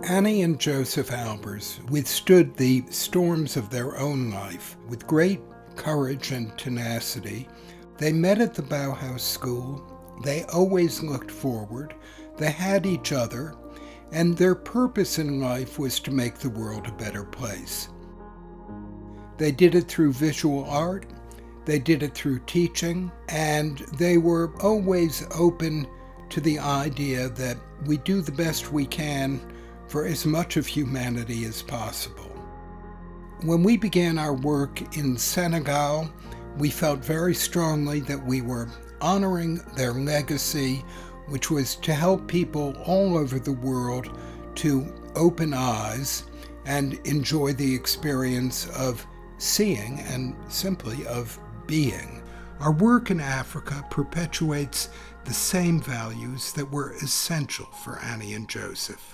Annie and Joseph Albers withstood the storms of their own life with great courage and tenacity. They met at the Bauhaus School. They always looked forward. They had each other, and their purpose in life was to make the world a better place. They did it through visual art. They did it through teaching, and they were always open to the idea that we do the best we can for as much of humanity as possible. When we began our work in Senegal, we felt very strongly that we were honoring their legacy, which was to help people all over the world to open eyes and enjoy the experience of seeing and simply of being. Our work in Africa perpetuates the same values that were essential for Annie and Joseph.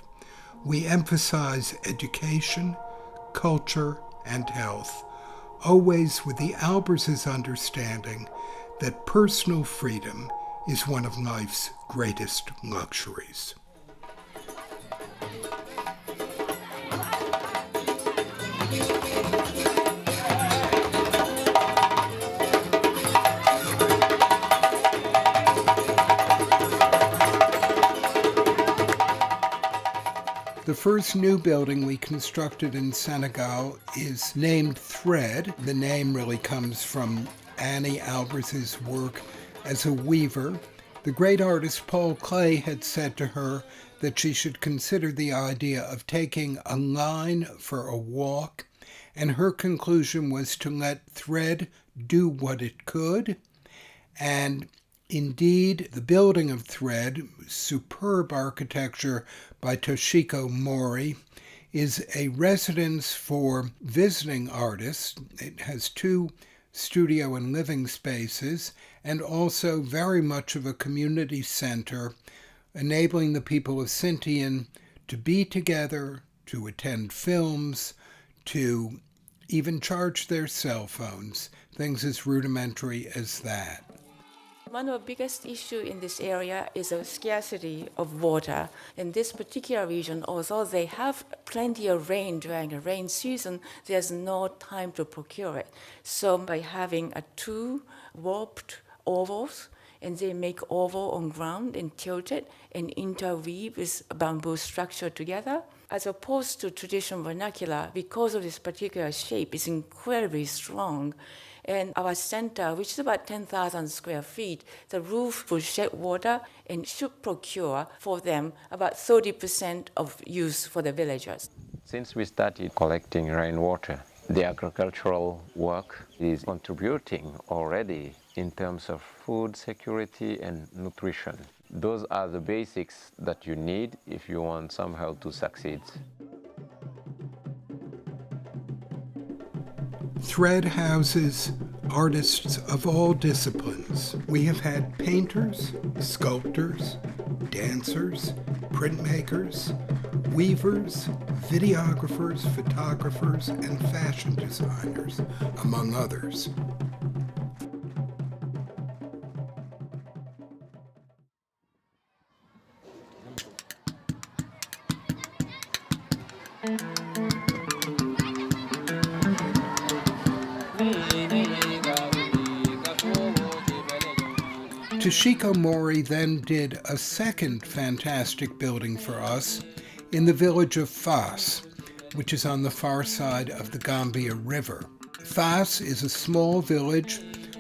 We emphasize education, culture, and health, always with the Albers' understanding that personal freedom is one of life's greatest luxuries. The first new building we constructed in Senegal is named Thread. The name really comes from Annie Albers' work as a weaver. The great artist Paul Klee had said to her that she should consider the idea of taking a line for a walk, and her conclusion was to let thread do what it could. And indeed, the building of Thread, superb architecture by Toshiko Mori, is a residence for visiting artists. It has 2 studio and living spaces, and also very much of a community center, enabling the people of Sintian to be together, to attend films, to even charge their cell phones, things as rudimentary as that. One of the biggest issues in this area is a scarcity of water. In this particular region, although they have plenty of rain during the rain season, there's no time to procure it. So by having 2 warped ovals, and they make oval on ground and tilt it and interweave with a bamboo structure together, as opposed to traditional vernacular, because of this particular shape, is incredibly strong. And our center, which is about 10,000 square feet, the roof will shed water and should procure for them about 30% of use for the villagers. Since we started collecting rainwater, the agricultural work is contributing already in terms of food security and nutrition. Those are the basics that you need if you want somehow to succeed. Thread houses artists of all disciplines. We have had painters, sculptors, dancers, printmakers, weavers, videographers, photographers, and fashion designers, among others. Toshiko Mori then did a second fantastic building for us in the village of Fas, which is on the far side of the Gambia River. Fas is a small village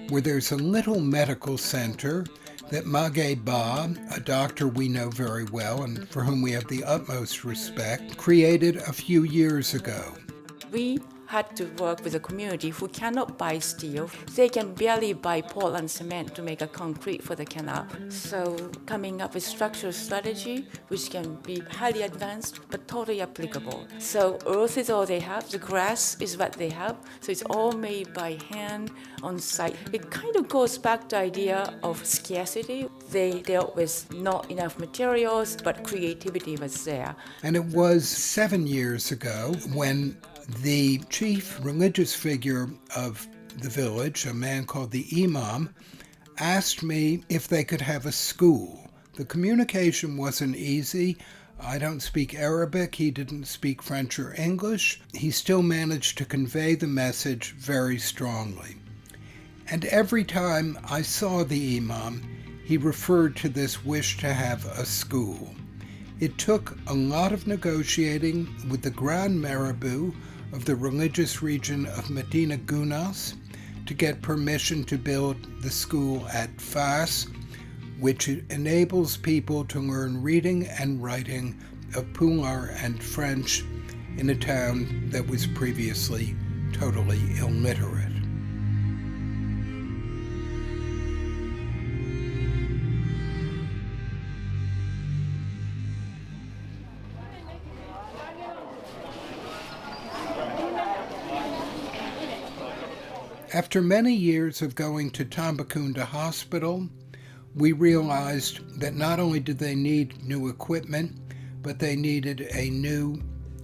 where there's a little medical center that Mage Ba, a doctor we know very well and for whom we have the utmost respect, created a few years ago. We had to work with a community who cannot buy steel. They can barely buy Portland cement to make a concrete for the canal. So coming up with structural strategy, which can be highly advanced, but totally applicable. So earth is all they have, the grass is what they have, so it's all made by hand on site. It kind of goes back to the idea of scarcity. They dealt with not enough materials, but creativity was there. And it was 7 years ago when the chief religious figure of the village, a man called the Imam, asked me if they could have a school. The communication wasn't easy. I don't speak Arabic, he didn't speak French or English. He still managed to convey the message very strongly. And every time I saw the imam, he referred to this wish to have a school. It took a lot of negotiating with the Grand Marabout of the religious region of Medina Gounass to get permission to build the school at Fas, which enables people to learn reading and writing of Pulaar and French in a town that was previously totally illiterate. After many years of going to Tambacounda Hospital, we realized that not only did they need new equipment, but they needed a new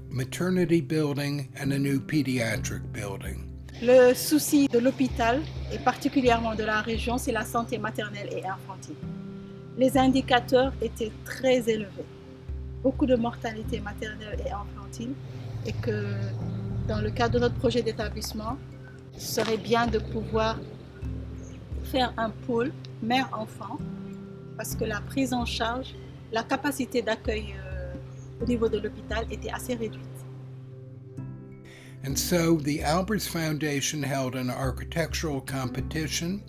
maternity building and a new pediatric building. Le souci de l'hôpital, et particulièrement de la région, c'est la santé maternelle et infantile. Les indicateurs étaient très élevés. Beaucoup de mortalité maternelle et infantile, et que dans le cadre de notre projet d'établissement, ce serait bien de pouvoir faire un pôle mère-enfant, parce que la prise en charge, la capacité d'accueil au niveau de l'hôpital était assez réduite. And so the Albers Foundation held an architectural competition.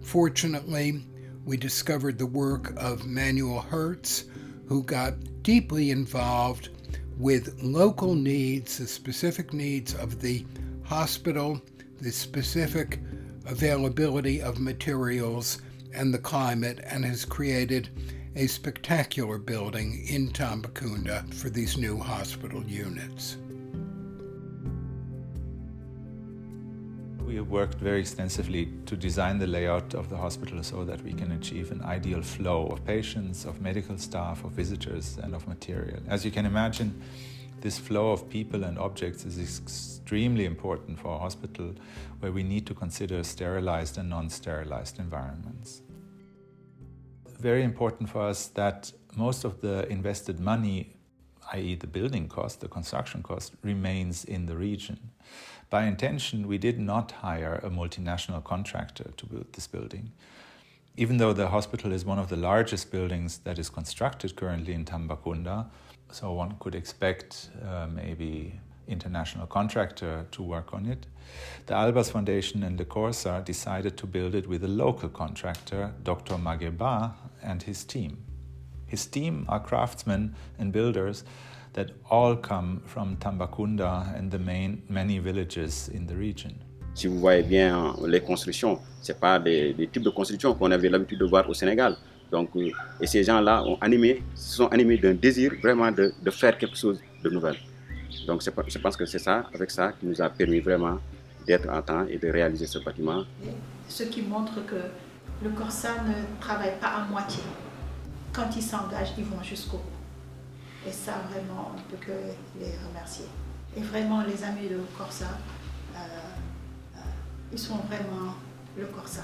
Fortunately, we discovered the work of Manuel Hertz, who got deeply involved with local needs, the specific needs of the hospital, the specific availability of materials and the climate, and has created a spectacular building in Tambacounda for these new hospital units. We have worked very extensively to design the layout of the hospital so that we can achieve an ideal flow of patients, of medical staff, of visitors, and of material. As you can imagine, this flow of people and objects is extremely important for a hospital where we need to consider sterilized and non-sterilized environments. Very important for us that most of the invested money, i.e. the building cost, the construction cost, remains in the region. By intention, we did not hire a multinational contractor to build this building. Even though the hospital is one of the largest buildings that is constructed currently in Tambacounda, so one could expect maybe international contractor to work on it. The Albers Foundation and the Korsa decided to build it with a local contractor, Dr. Mageba, and his team. His team are craftsmen and builders that all come from Tambacounda and the many villages in the region. Si vous voyez bien les constructions, ce n'est pas des types de constructions qu'on avait l'habitude de voir au Sénégal. Donc, et ces gens-là se sont animés d'un désir vraiment de faire quelque chose de nouvel. Donc je pense que c'est ça, avec ça, qui nous a permis vraiment d'être en temps et de réaliser ce bâtiment. Ce qui montre que le Korsa ne travaille pas à moitié. Quand ils s'engagent, ils vont jusqu'au bout. Et ça, vraiment, on ne peut que les remercier. Et vraiment, les amis de Korsa, ils sont vraiment le Korsa.